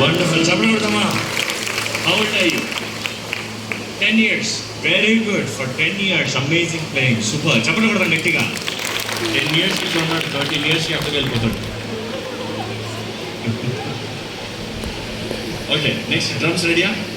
Wonderful. How old are you? 10 years. Very good. For 10 years, amazing playing. Super. Chapter 10 years ki chona 13 years ki after వెళ్ళిపోతాడు. Okay, next drums ready?